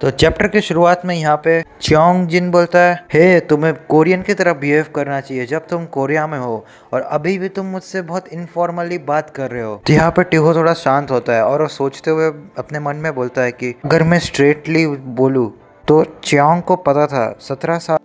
तो चैप्टर की शुरुआत में यहाँ पे च्योंग जिन बोलता है, हे तुम्हें कोरियन की तरह बिहेव करना चाहिए जब तुम कोरिया में हो और अभी भी तुम मुझसे बहुत इनफॉर्मली बात कर रहे हो। तो यहाँ पे टिहो थोड़ा शांत होता है और वो सोचते हुए अपने मन में बोलता है कि अगर मैं स्ट्रेटली बोलूँ तो च्योंग को पता था 17 साल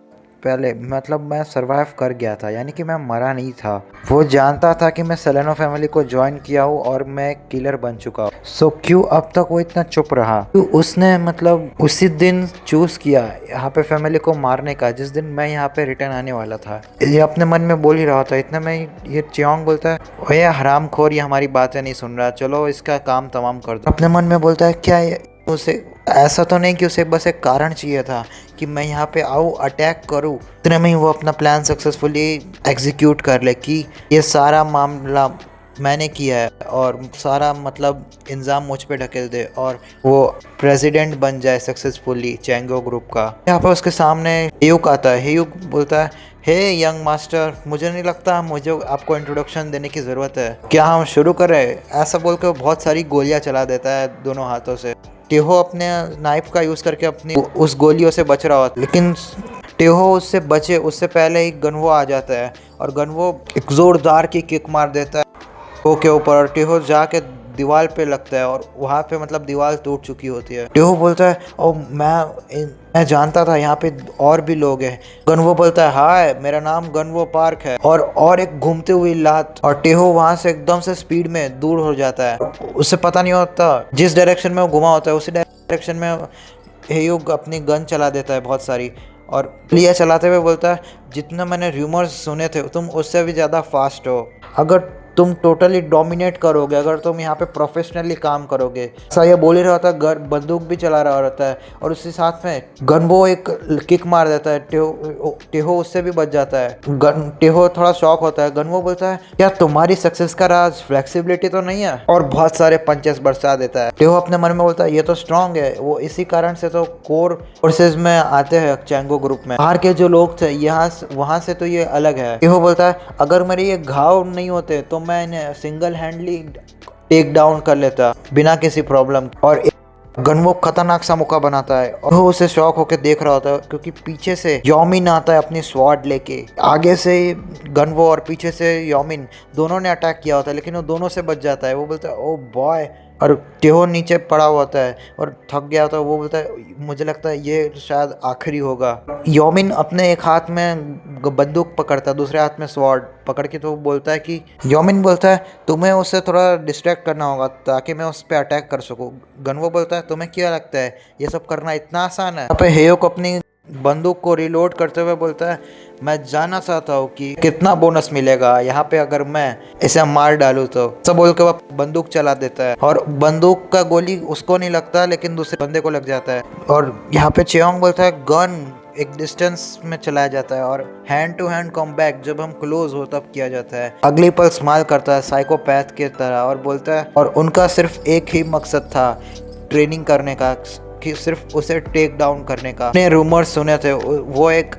पहले मतलब मैं सरवाइव कर गया था, यानी कि मैं मरा नहीं था। वो जानता था कि मैं सेलेनो फैमिली को ज्वाइन किया हूँ और मैं किलर बन चुका हूँ। सो क्यों अब तक वो इतना चुप रहा? क्यों उसने मतलब उसी दिन चूज किया यहाँ पे फैमिली को मारने का जिस दिन मैं यहाँ पे रिटर्न आने वाला था? ये अपने मन में बोल ही रहा था। इतना में ये च्योंग बोलता है, ओए हरामखोर, ये हमारी बातें नहीं सुन रहा, चलो इसका काम तमाम कर दो। अपने मन में बोलता है, क्या उसे ऐसा तो नहीं कि उसे बस एक कारण चाहिए था कि मैं यहाँ पे आऊँ, अटैक करूँ, इतने में ही वो अपना प्लान सक्सेसफुली एग्जीक्यूट कर ले कि ये सारा मामला मैंने किया है और सारा मतलब इल्ज़ाम मुझ पे ढकेल दे और वो प्रेसिडेंट बन जाए सक्सेसफुली चैंगो ग्रुप का। यहाँ पे उसके सामने हेयुक आता है। हेयुक बोलता है, हे यंग मास्टर, मुझे नहीं लगता मुझे आपको इंट्रोडक्शन देने की ज़रूरत है, क्या हम शुरू करें? ऐसा बोल के वो बहुत सारी गोलियाँ चला देता है दोनों हाथों से। टेहो अपने नाइफ का यूज़ करके अपनी उस गोलियों से बच रहा होता है, लेकिन टेहो उससे बचे उससे पहले ही गनवो आ जाता है और गनवो एक ज़ोरदार की किक मार देता है टेहो के ऊपर और टेहो जाके दीवार पे लगता है और वहाँ पे मतलब दीवार टूट चुकी होती है। टेहो बोलता है, ओ मैं जानता था यहाँ पे और भी लोग हैं। गनवो बोलता है, हाय मेरा नाम गनवो पार्क है, और एक घूमते हुई लात और टेहो वहाँ से एकदम से स्पीड में दूर हो जाता है। उसे पता नहीं होता जिस डायरेक्शन में वो घुमा होता है उसी डायरेक्शन में हेयुक अपनी गन चला देता है बहुत सारी और लिया चलाते हुए बोलता है, जितना मैंने र्यूमर्स सुने थे तुम उससे भी ज़्यादा फास्ट हो। अगर तुम टोटली डोमिनेट करोगे, अगर तुम यहाँ पे प्रोफेशनली काम करोगे। ऐसा ये बोल ही रहा था, बंदूक भी चला रहा रहता है और उसी साथ में गनवो एक किक मार देता है। टेहो उससे भी बच जाता है। टेहो थोड़ा शॉक होता है। गनवो बोलता है, क्या तुम्हारी सक्सेस का राज फ्लेक्सिबिलिटी तो नहीं है? और बहुत सारे पंचेस बरसा देता है। टेहो अपने मन में बोलता है, ये तो स्ट्रांग है, वो इसी कारण से तो कोर फोर्सेज में आते हैं चैंगो ग्रुप में। बाहर के जो लोग थे यहाँ वहाँ से तो ये अलग है। टेहो बोलता है, अगर मेरे ये घाव नहीं होते तो मैं इन्हें सिंगल हैंडली टेक डाउन कर लेता बिना किसी प्रॉब्लम। और गनवो खतरनाक सा मौका बनाता है और वो उसे शॉक होकर देख रहा होता है क्योंकि पीछे से योमिन आता है अपनी स्वॉर्ड लेके। आगे से गनवो और पीछे से योमिन दोनों ने अटैक किया होता है लेकिन वो दोनों से बच जाता है। वो बोलता है, ओ बॉय। और टेहो नीचे पड़ा हुआ होता है और थक गया होता है। वो बोलता है, मुझे लगता है ये शायद आखिरी होगा। योमिन अपने एक हाथ में बंदूक पकड़ता है, दूसरे हाथ में स्वॉर्ड पकड़ के तो बोलता है कि योमिन बोलता है, तुम्हें उससे थोड़ा डिस्ट्रैक्ट करना होगा ताकि मैं उस पर अटैक कर सकूं। गनवो बोलता है, तुम्हें क्या लगता है ये सब करना इतना आसान है? यहाँ पे हेयुक अपनी बंदूक को रिलोड करते हुए बोलता है, मैं जानना चाहता हूँ कि कितना बोनस मिलेगा यहाँ पे अगर मैं इसे मार डालूँ तो। सब बोल के वो बंदूक चला देता है और बंदूक का गोली उसको नहीं लगता लेकिन दूसरे बंदे को लग जाता है। और यहाँ पे च्योंग बोलता है, गन एक डिस्टेंस में चलाया जाता है और हैंड टू हैंड कॉम्बैट जब हम क्लोज हो तब किया जाता है। अगली पल स्माइल करता है साइकोपैथ की तरह और बोलता है, और उनका सिर्फ एक ही मकसद था ट्रेनिंग करने का, कि सिर्फ उसे टेक डाउन करने का। ने रूमर्स सुने थे वो एक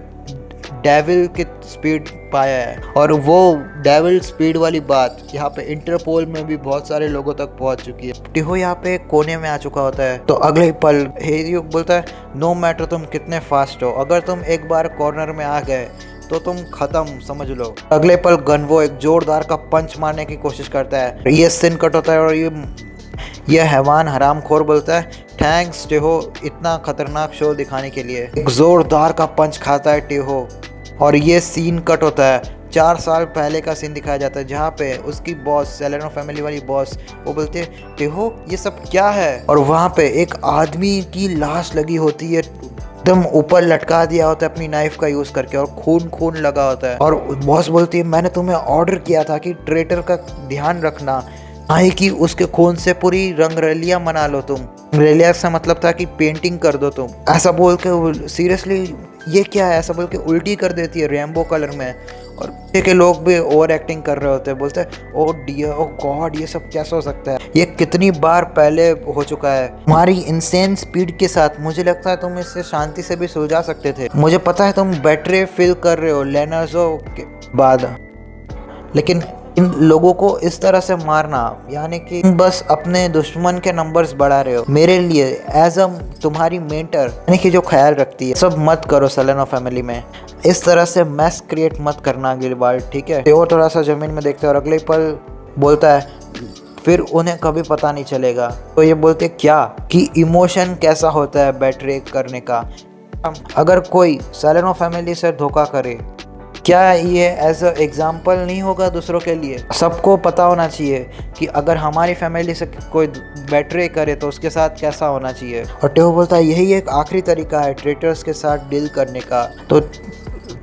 डेविल की स्पीड पाया है और वो डेविल स्पीड वाली बात यहाँ पे इंटरपोल में भी बहुत सारे लोगों तक पहुंच चुकी है। टिहो यहाँ पे कोने में आ चुका होता है तो अगले ही पल हेयुक बोलता है, नो मैटर तुम कितने फास्ट हो, अगर तुम एक बार कॉर्नर में आ गए तो तुम खत्म समझ लो। अगले पल गनवो एक जोरदार का पंच मारने की कोशिश करता है। ये सीन कट होता है और ये हैवान हरामखोर बोलता है, थैंक्स टेहो इतना खतरनाक शो दिखाने के लिए। एक जोरदार का पंच खाता है टेहो और ये सीन कट होता है। 4 साल पहले का सीन दिखाया जाता है जहाँ पे उसकी बॉस, सेलेनो फैमिली वाली बॉस, वो बोलते हैं, टेहो ये सब क्या है? और वहाँ पे एक आदमी की लाश लगी होती है, एकदम ऊपर लटका दिया होता है अपनी नाइफ का यूज करके और खून खून लगा होता है। और बॉस बोलती है, मैंने तुम्हें ऑर्डर किया था कि ट्रेटर का ध्यान रखना, आई कि उसके खून से पूरी रंगरलियां मना लो तुम। रंगरलिया से मतलब था कि पेंटिंग कर दो तुम। ऐसा बोल के सीरियसली ये क्या है, ऐसा बोल के उल्टी कर देती है रेनबो कलर में। और के लोग भी ओवर एक्टिंग कर रहे होते हैं, बोलते हैं, ओ डियर, ओ गॉड, ये सब कैसे हो सकता है, ये कितनी बार पहले हो चुका है। तुम्हारी इंसेन स्पीड के साथ मुझे लगता है तुम इससे शांति से भी सुलझा सकते थे। मुझे पता है तुम बैटरी फील कर रहे हो लेनर्जो के बाद, लेकिन इन लोगों को इस तरह से मारना यानी कि तुम बस अपने दुश्मन के नंबर्स बढ़ा रहे हो। मेरे लिए एज अ तुम्हारी मेंटर यानी कि जो ख्याल रखती है, सब मत करो सेलेनो फैमिली में। इस तरह से मैस क्रिएट मत करना गिलबार्ड, ठीक है। वो थोड़ा सा जमीन में देखते हैं और अगले पल बोलता है फिर उन्हें कभी पता नहीं चलेगा। तो ये बोलते क्या कि इमोशन कैसा होता है बेट्रे करने का। अगर कोई सेलेनो फैमिली से धोखा करे, क्या ये एज अ एग्जाम्पल नहीं होगा दूसरों के लिए? सबको पता होना चाहिए कि अगर हमारी फैमिली से कोई बेट्रे करे तो उसके साथ कैसा होना चाहिए। और टेहो बोलता है यही एक आखिरी तरीका है ट्रेटर्स के साथ डील करने का। तो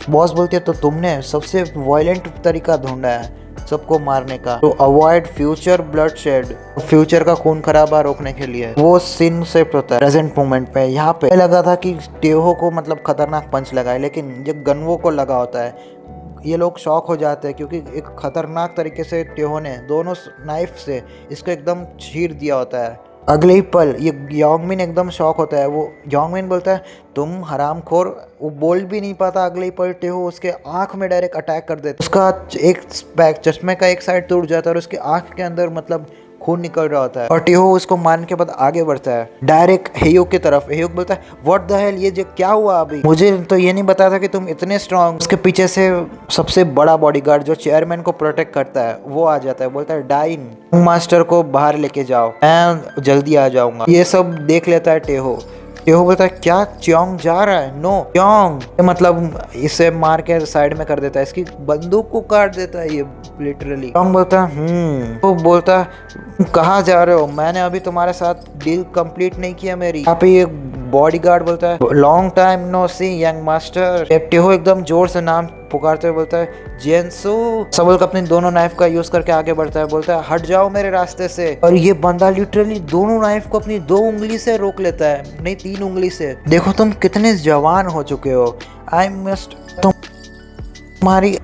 बॉस बोलते है तो तुमने सबसे वायलेंट तरीका ढूंढा है सबको मारने का, तो avoid future blood shed, future का खून खराबा रोकने के लिए। वो सीन शिफ्ट होता है प्रेजेंट मोमेंट पे। यहाँ पे लगा था कि टेहो को मतलब खतरनाक पंच लगा है, लेकिन जब गनवो को लगा होता है ये लोग शॉक हो जाते हैं क्योंकि एक खतरनाक तरीके से टेहो ने दोनों नाइफ से इसको एकदम चीर दिया होता है। अगले ही पल ये योंगमिन एकदम शॉक होता है। वो योंगमिन बोलता है तुम हरामखोर। वो बोल भी नहीं पाता, अगले ही पल टेहो उसके आंख में डायरेक्ट अटैक कर देता है। उसका एक चश्मे का एक साइड टूट जाता है और उसके आंख के अंदर मतलब खून निकल रहा होता है। और टेहो उसको मारने के बाद आगे बढ़ता है डायरेक्ट हेयुक की तरफ। हेयुक बोलता है व्हाट द हेल, ये जो क्या हुआ अभी, मुझे तो ये नहीं बताया था कि तुम इतने स्ट्रांग। उसके पीछे से सबसे बड़ा बॉडीगार्ड जो चेयरमैन को प्रोटेक्ट करता है वो आ जाता है। बोलता है डाइन मास्टर को बाहर लेके जाओ, मैं जल्दी आ जाऊंगा। ये सब देख लेता है टेहो। टेहो बोलता है क्या च्योंग जा रहा है? नो च्योंग, मतलब इसे मार के साइड में कर देता है, इसकी बंदूक को काट देता है ये लिटरली। च्योंग बोलता है तो बोलता है कहाँ जा रहे हो, मैंने अभी तुम्हारे साथ डील कंप्लीट नहीं किया मेरी। यहाँ पे ये बॉडीगार्ड बोलता है लॉन्ग टाइम नो सी यंग मास्टर। टेहो एकदम जोर से नाम पुकारते हुए बोलता है जेंसू। सबल्क अपनी दोनों नाइफ का यूज करके आगे बढ़ता है, बोलता है हट जाओ मेरे रास्ते से। और ये बंदा लिटरली दोनों नाइफ को अपनी 2 उंगली से रोक लेता है, नहीं 3 उंगली से। देखो तुम कितने जवान हो चुके हो। आई मस्ट तुम्हारी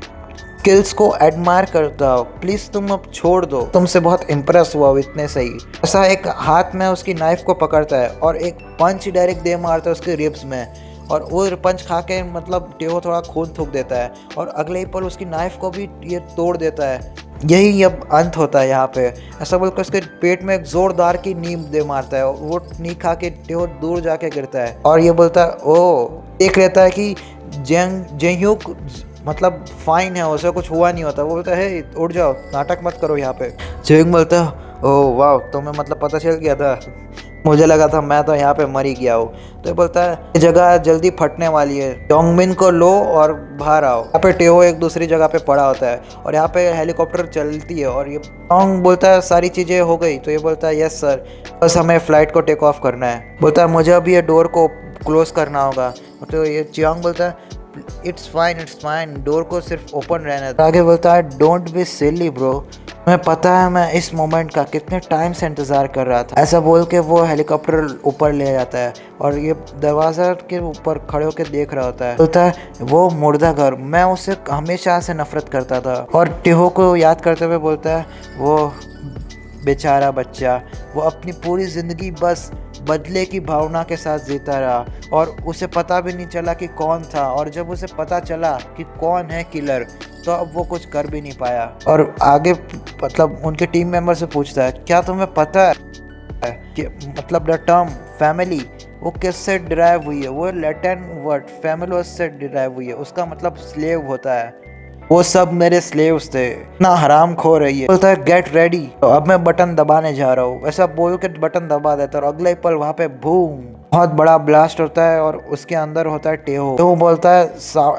स्किल्स को एडमायर करता हो, प्लीज तुम अब छोड़ दो, तुमसे बहुत इम्प्रेस हुआ हो इतने सही। ऐसा एक हाथ में उसकी नाइफ को पकड़ता है और एक पंच डायरेक्ट दे मारता है उसके रिब्स में। और वो पंच खा के मतलब टेहो थोड़ा खून थूक देता है और अगले ही पल उसकी नाइफ को भी ये तोड़ देता है। यही अब अंत होता है यहाँ पे। ऐसा बोलकर उसके पेट में एक जोरदार की नीम दे मारता है और वो नी खा के टेहो दूर जाके गिरता है। और ये बोलता है ओ, देख लेता है कि जेंगह्यूक मतलब फाइन है, उसे कुछ हुआ नहीं होता। वो बोलता है उठ जाओ, नाटक मत करो यहाँ पे। जेंग बोलता है ओह वाह, तुम्हें मतलब पता चल गया था, मुझे लगा था मैं तो यहाँ पे मर ही गया हूँ। तो ये बोलता है ये जगह जल्दी फटने वाली है, योंगमिन को लो और बाहर आओ। यहाँ पे टेहो एक दूसरी जगह पे पड़ा होता है और यहाँ पे हेलीकॉप्टर चलती है और ये योंग बोलता है सारी चीज़ें हो गई। तो ये बोलता है यस सर, बस हमें फ्लाइट को टेक ऑफ करना है। बोलता है मुझे अभी ये डोर को क्लोज करना होगा। तो ये चियांग बोलता है इट्स फाइन, डोर को सिर्फ ओपन रहना है। आगे बोलता है डोंट बी सिली ब्रो, मैं पता है मैं इस मोमेंट का कितने टाइम से इंतज़ार कर रहा था। ऐसा बोल के वो हेलीकॉप्टर ऊपर ले जाता है और ये दरवाज़ा के ऊपर खड़े होकर देख रहा होता है। बोलता है वो मुर्दा घर, मैं उससे हमेशा से नफरत करता था। और टेहो को याद करते हुए बोलता है वो बेचारा बच्चा, वो अपनी पूरी ज़िंदगी बस बदले की भावना के साथ जीता रहा और उसे पता भी नहीं चला कि कौन था। और जब उसे पता चला कि कौन है किलर तो अब वो कुछ कर भी नहीं पाया। और आगे मतलब उनके टीम मेंबर से पूछता है क्या तुम्हें पता है कि मतलब द टर्म फैमिली वो किससे डिराइव हुई है? वो लैटिन वर्ड फैमिलोस से डिराइव हुई है, उसका मतलब स्लेव होता है। वो सब मेरे स्लेव्स थे, ना हराम खो रही है। बोलता है गेट रेडी, तो अब मैं बटन दबाने जा रहा हूँ। ऐसा बोल के बटन दबा देता है और अगले पल वहाँ पे बूम बहुत बड़ा ब्लास्ट होता है और उसके अंदर होता है टेहो। तो वो बोलता है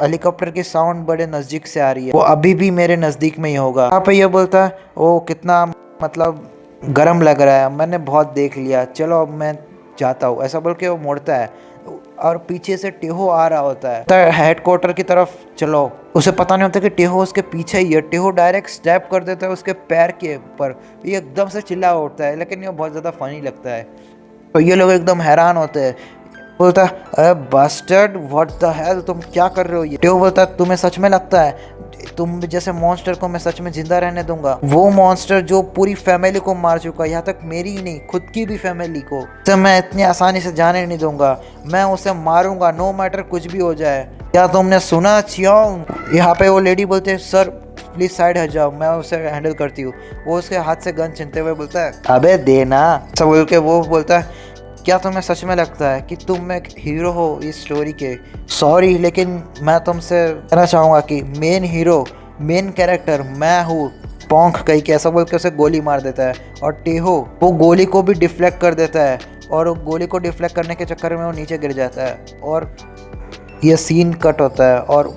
हेलीकॉप्टर की साउंड बड़े नजदीक से आ रही है, वो अभी भी मेरे नजदीक में ही होगा। यहाँ पे ये बोलता है वो कितना मतलब गर्म लग रहा है, मैंने बहुत देख लिया, चलो अब मैं जाता हूँ। ऐसा बोल के वो मोड़ता है और पीछे से टेहो आ रहा होता है हेडक्वार्टर की तरफ। चलो, उसे पता नहीं होता कि टेहो उसके पीछे ही है। टेहो डायरेक्ट स्टेप कर देता है उसके पैर के ऊपर, ये एकदम से चिल्ला उठता है, लेकिन ये बहुत ज़्यादा फनी लगता है। तो ये लोग एकदम हैरान होते हैं। बोलता है अरे बास्टर्ड व्हाट द हेल, तुम क्या कर रहे हो ये? टेहो बोलता है तुम्हें सच में लगता है तुम जैसे मॉन्स्टर को मैं सच में जिंदा रहने दूंगा? वो मॉन्स्टर जो पूरी फैमिली को मार चुका, यहाँ तक मेरी ही नहीं खुद की भी फैमिली को, उसे मैं इतनी आसानी से जाने नहीं दूंगा। मैं उसे मारूंगा नो मैटर कुछ भी हो जाए। क्या तुमने सुना चियोंग? यहाँ पे वो लेडी बोलते हैं सर प्लीज साइड हट जाओ, मैं उसे हैंडल करती हूँ। वो उसके हाथ से गन छीनते हुए बोलता है अबे देना, ऐसा बोल के वो बोलता है क्या तुम्हें सच में लगता है कि तुम एक हीरो हो इस स्टोरी के? सॉरी, लेकिन मैं तुमसे कहना चाहूँगा कि मेन हीरो, मेन कैरेक्टर मैं हूँ। पोंख कहीं के ऐसा बोल के उसे गोली मार देता है और टेहो वो गोली को भी डिफ्लेक्ट कर देता है और गोली को डिफ्लेक्ट करने के चक्कर में वो नीचे गिर जाता है और ये सीन कट होता है और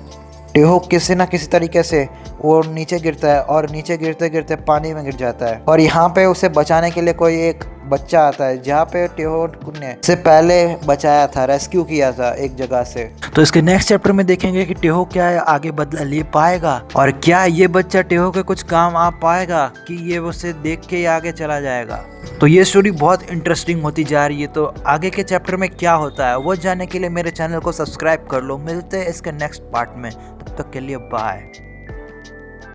टेहो किसी ना किसी तरीके से वो नीचे गिरता है और नीचे गिरते गिरते पानी में गिर जाता है। और यहाँ पे उसे बचाने के लिए कोई एक बच्चा आता है जहाँ पे टेहो ने से पहले बचाया था, रेस्क्यू किया था एक जगह से। तो इसके नेक्स्ट चैप्टर में देखेंगे कि टेहो क्या आगे बदला ले पाएगा और क्या ये बच्चा टेहो के कुछ काम आ पाएगा कि ये उसे देख के आगे चला जाएगा। तो ये स्टोरी बहुत इंटरेस्टिंग होती जा रही है। तो आगे के चैप्टर में क्या होता है वो जानने के लिए मेरे चैनल को सब्सक्राइब कर लो। मिलते हैं इसके नेक्स्ट पार्ट में, तब तक के लिए बाय।